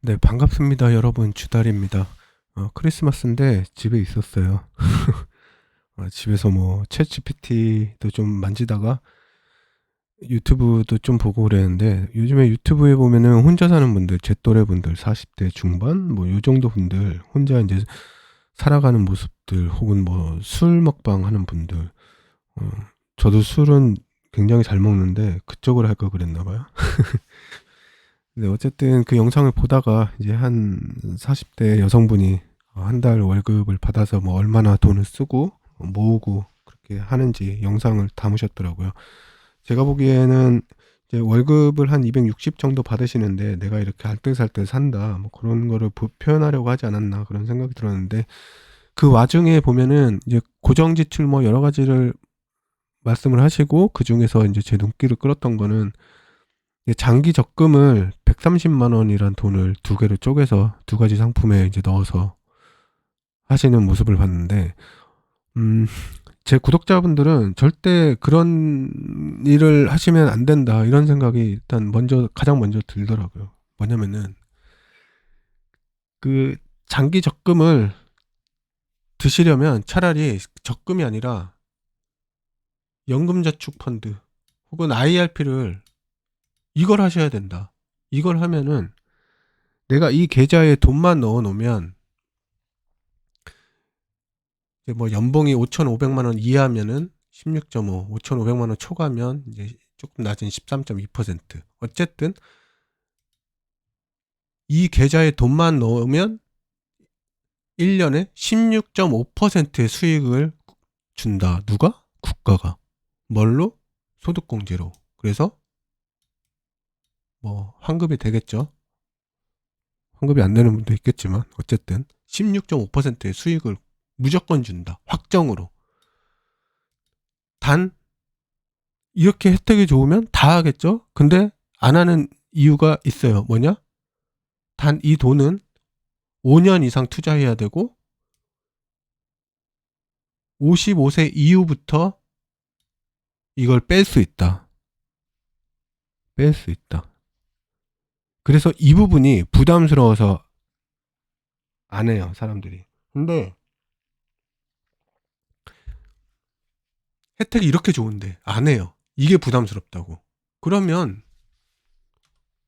네, 반갑습니다, 여러분. 주달입니다. 크리스마스인데 집에 있었어요. 집에서 뭐 챗GPT도 좀 만지다가 유튜브도 좀 보고 그랬는데, 요즘에 유튜브에 보면은 혼자 사는 분들, 제 또래 분들, 40대 중반 뭐 요 정도 분들 혼자 이제 살아가는 모습들, 혹은 뭐 술 먹방 하는 분들. 어, 저도 술은 굉장히 잘 먹는데 그쪽으로 할 걸 그랬나 봐요. 네, 어쨌든 그 영상을 보다가 이제 한 40대 여성분이 한 달 월급을 받아서 뭐 얼마나 돈을 쓰고 모으고 그렇게 하는지 영상을 담으셨더라고요. 제가 보기에는 이제 월급을 한 260 정도 받으시는데 내가 이렇게 알뜰살뜰 산다, 뭐 그런 거를 표현하려고 하지 않았나 그런 생각이 들었는데, 그 와중에 보면은 이제 고정지출 뭐 여러 가지를 말씀을 하시고, 그 중에서 이제 제 눈길을 끌었던 거는 장기 적금을 130만 원이란 돈을 두 개로 쪼개서 두 가지 상품에 이제 넣어서 하시는 모습을 봤는데, 음, 제 구독자분들은 절대 그런 일을 하시면 안 된다, 이런 생각이 일단 가장 먼저 들더라고요. 뭐냐면은, 그 장기 적금을 드시려면 차라리 적금이 아니라 연금저축펀드 혹은 IRP를, 이걸 하셔야 된다. 이걸 하면은 내가 이 계좌에 돈만 넣어 놓으면, 뭐 연봉이 5,500만 원 이하면은 16.5, 5,500만 원 초과면 이제 조금 낮은 13.2%. 어쨌든 이 계좌에 돈만 넣으면 1년에 16.5%의 수익을 준다. 누가? 국가가. 뭘로? 소득공제로. 그래서 뭐 환급이 되겠죠. 환급이 안 되는 분도 있겠지만 어쨌든 16.5%의 수익을 무조건 준다. 확정으로. 단 이렇게 혜택이 좋으면 다 하겠죠. 근데 안 하는 이유가 있어요. 뭐냐? 단 이 돈은 5년 이상 투자해야 되고 55세 이후부터 이걸 뺄 수 있다. 뺄 수 있다. 그래서 이 부분이 부담스러워서 안 해요, 사람들이. 근데 혜택이 이렇게 좋은데 안 해요. 이게 부담스럽다고. 그러면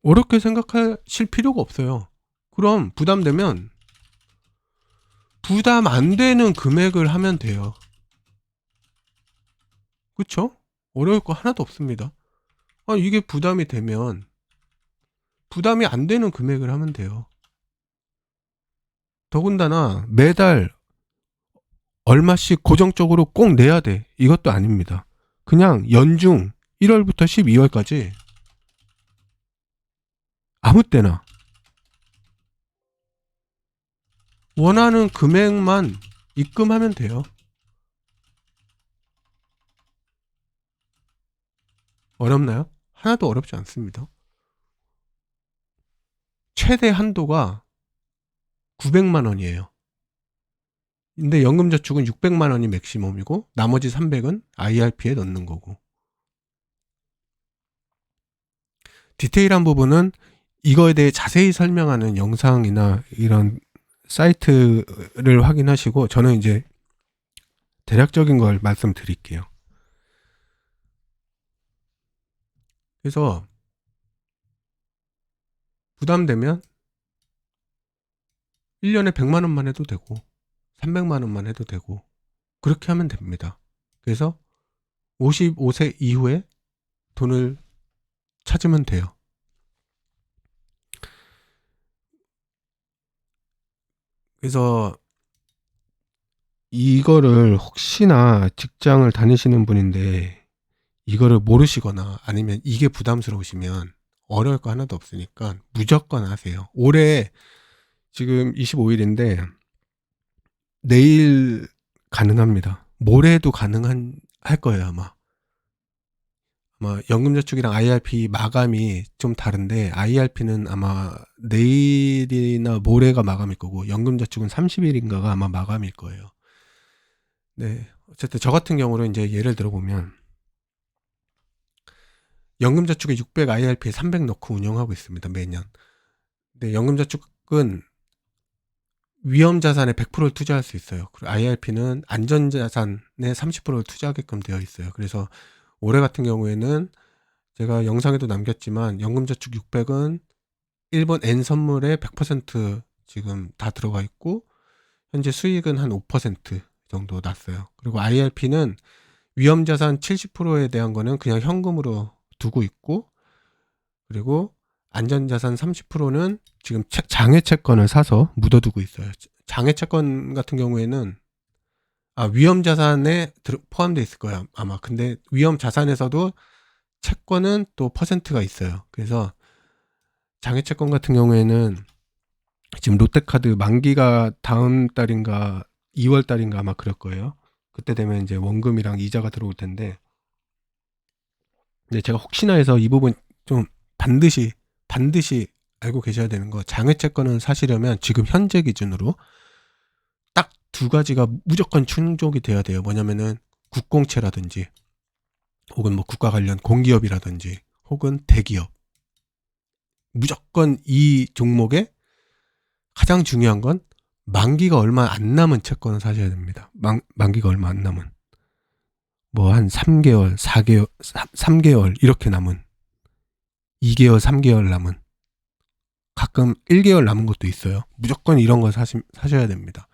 어렵게 생각하실 필요가 없어요. 그럼 부담되면 부담 안 되는 금액을 하면 돼요. 그쵸? 어려울 거 하나도 없습니다. 이게 부담이 되면 부담이 안 되는 금액을 하면 돼요. 더군다나 매달 얼마씩 고정적으로 꼭 내야 돼, 이것도 아닙니다. 그냥 연중 1월부터 12월까지 아무 때나 원하는 금액만 입금하면 돼요. 어렵나요? 하나도 어렵지 않습니다. 최대 한도가 900만 원이에요. 근데 연금저축은 600만 원이 맥시멈이고 나머지 300은 IRP에 넣는 거고, 디테일한 부분은 이거에 대해 자세히 설명하는 영상이나 이런 사이트를 확인하시고, 저는 이제 대략적인 걸 말씀드릴게요. 그래서 부담되면 1년에 100만 원만 해도 되고 300만 원만 해도 되고 그렇게 하면 됩니다. 그래서 55세 이후에 돈을 찾으면 돼요. 그래서 이거를 혹시나 직장을 다니시는 분인데 이거를 모르시거나 아니면 이게 부담스러우시면 어려울 거 하나도 없으니까 무조건 하세요. 올해 지금 25일인데 내일 가능합니다. 모레도 할 거예요, 아마. 연금저축이랑 IRP 마감이 좀 다른데, IRP는 아마 내일이나 모레가 마감일 거고 연금저축은 30일인가가 아마 마감일 거예요. 네, 어쨌든 저 같은 경우는 이제 예를 들어보면 연금저축에 600, IRP에 300 넣고 운영하고 있습니다, 매년. 근데 연금저축은 위험자산에 100%를 투자할 수 있어요. 그리고 IRP는 안전자산에 30%를 투자하게끔 되어 있어요. 그래서 올해 같은 경우에는 제가 영상에도 남겼지만 연금저축 600은 일본 N 선물에 100% 지금 다 들어가 있고 현재 수익은 한 5% 정도 났어요. 그리고 IRP는 위험자산 70%에 대한 거는 그냥 현금으로 두고 있고, 그리고 안전자산 30%는 지금 장외채권을 사서 묻어두고 있어요. 장외채권 같은 경우에는 위험자산에 포함되어 있을 거예요 아마. 근데 위험자산에서도 채권은 또 퍼센트가 있어요. 그래서 장외채권 같은 경우에는 지금 롯데카드 만기가 다음 달인가 2월 달인가 아마 그럴 거예요. 그때 되면 이제 원금이랑 이자가 들어올 텐데, 근데 제가 혹시나 해서 이 부분 좀 반드시 알고 계셔야 되는 거, 장외채권을 사시려면 지금 현재 기준으로 딱 두 가지가 무조건 충족이 돼야 돼요. 뭐냐면은 국공채라든지 혹은 뭐 국가 관련 공기업이라든지 혹은 대기업, 무조건 이 종목에 가장 중요한 건 만기가 얼마 안 남은 채권을 사셔야 됩니다. 만기가 얼마 안 남은, 뭐 한 3개월, 4개월, 3개월 이렇게 남은, 2개월, 3개월 남은, 가끔 1개월 남은 것도 있어요. 무조건 이런 거 사셔야 됩니다.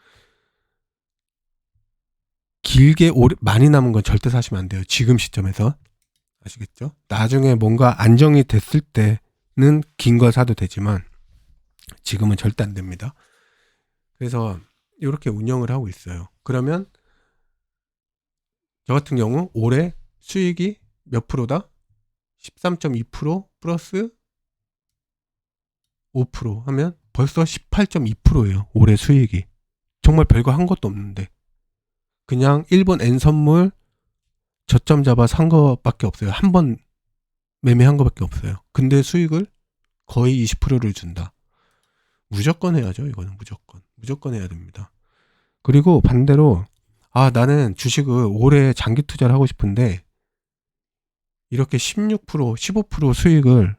길게 많이 남은 건 절대 사시면 안 돼요. 지금 시점에서. 아시겠죠? 나중에 뭔가 안정이 됐을 때는 긴 거 사도 되지만 지금은 절대 안 됩니다. 그래서 이렇게 운영을 하고 있어요. 그러면 저 같은 경우 올해 수익이 몇 프로다? 13.2% 플러스 5% 하면 벌써 18.2%예요. 올해 수익이. 정말 별거 한 것도 없는데 그냥 일본 N 선물 저점 잡아 산 거밖에 없어요. 한 번 매매한 거밖에 없어요. 근데 수익을 거의 20%를 준다. 무조건 해야죠. 이거는 무조건 해야 됩니다. 그리고 반대로 나는 주식을 올해 장기 투자를 하고 싶은데 이렇게 16%, 15% 수익을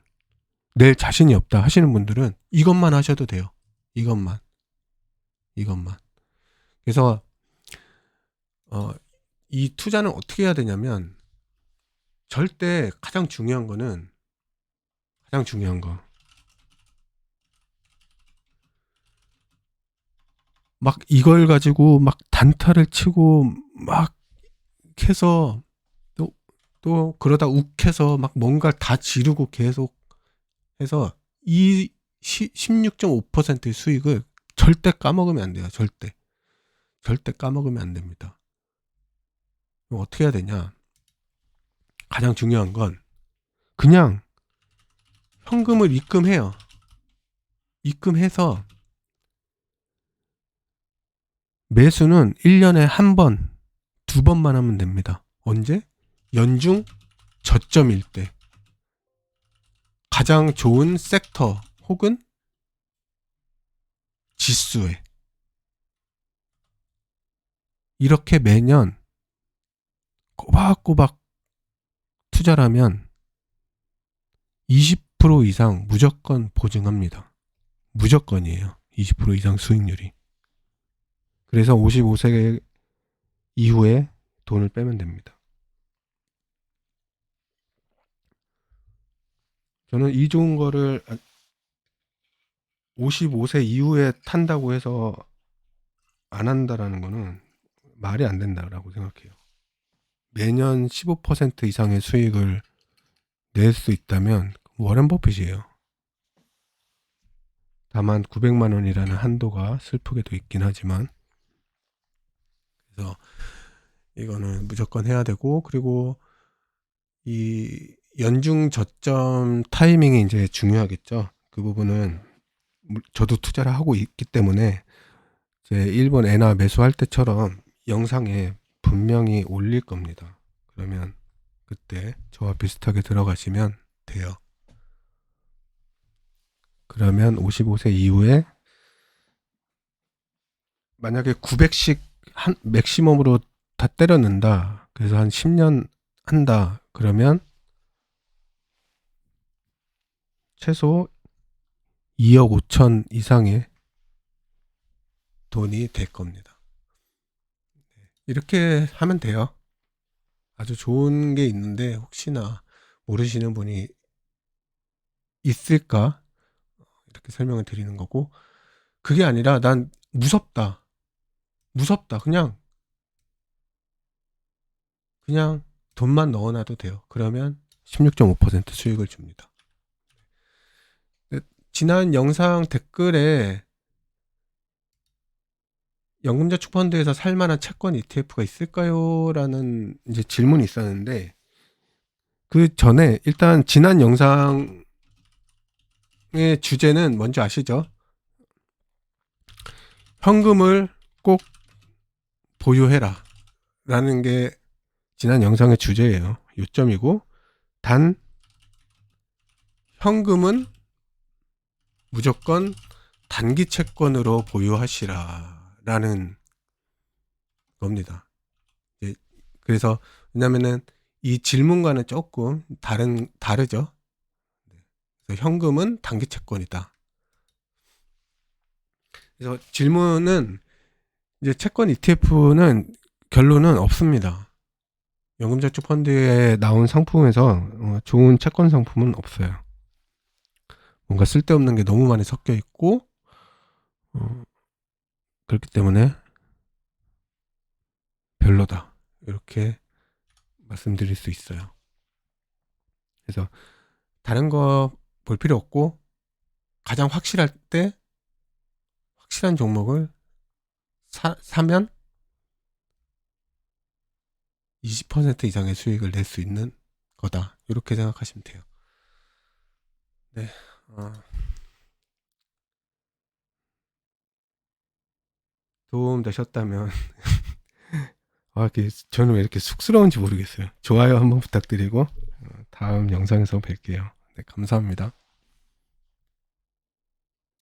낼 자신이 없다 하시는 분들은 이것만 하셔도 돼요. 이것만. 그래서 이 투자는 어떻게 해야 되냐면, 절대 가장 중요한 거 막 이걸 가지고 막 단타를 치고 막 해서 또 그러다 욱해서 막 뭔가를 다 지르고 계속 해서 이 16.5%의 수익을 절대 까먹으면 안 돼요. 절대 까먹으면 안 됩니다. 그럼 어떻게 해야 되냐? 가장 중요한 건 그냥 현금을 입금해요. 입금해서 매수는 1년에 한 번, 두 번만 하면 됩니다. 언제? 연중 저점일 때. 가장 좋은 섹터 혹은 지수에. 이렇게 매년 꼬박꼬박 투자를 하면 20% 이상 무조건 보증합니다. 무조건이에요. 20% 이상 수익률이. 그래서 55세 이후에 돈을 빼면 됩니다. 저는 이 좋은 거를 55세 이후에 탄다고 해서 안 한다라는 거는 말이 안 된다라고 생각해요. 매년 15% 이상의 수익을 낼 수 있다면 워렌 버핏이에요. 다만 900만 원이라는 한도가 슬프게도 있긴 하지만, 그래서 이거는 무조건 해야 되고, 그리고 이 연중 저점 타이밍이 이제 중요하겠죠. 그 부분은 저도 투자를 하고 있기 때문에 제 일본 엔화 매수할 때처럼 영상에 분명히 올릴 겁니다. 그러면 그때 저와 비슷하게 들어가시면 돼요. 그러면 55세 이후에 만약에 900씩 한 맥시멈으로 다 때려 넣는다. 그래서 한 10년 한다. 그러면 최소 2억 5천 이상의 돈이 될 겁니다. 이렇게 하면 돼요. 아주 좋은 게 있는데 혹시나 모르시는 분이 있을까 이렇게 설명을 드리는 거고, 그게 아니라 난 무섭다 그냥 돈만 넣어놔도 돼요. 그러면 16.5% 수익을 줍니다. 지난 영상 댓글에 연금저축펀드에서 살만한 채권 ETF가 있을까요? 라는 이제 질문이 있었는데, 그 전에 일단 지난 영상의 주제는 뭔지 아시죠? 현금을 꼭 보유해라 라는 게 지난 영상의 주제예요. 요점이고, 단 현금은 무조건 단기 채권으로 보유하시라 라는 겁니다. 그래서 왜냐면은 이 질문과는 조금 다르죠. 그래서 현금은 단기 채권이다. 그래서 질문은 이제 채권 ETF는 결론은 없습니다. 연금저축펀드에 나온 상품에서 좋은 채권 상품은 없어요. 뭔가 쓸데없는 게 너무 많이 섞여 있고, 그렇기 때문에 별로다 이렇게 말씀드릴 수 있어요. 그래서 다른 거 볼 필요 없고, 가장 확실할 때 확실한 종목을 사면 20% 이상의 수익을 낼 수 있는 거다, 이렇게 생각하시면 돼요. 네, 도움 되셨다면 저는 왜 이렇게 쑥스러운지 모르겠어요. 좋아요 한번 부탁드리고 다음 영상에서 뵐게요. 네, 감사합니다.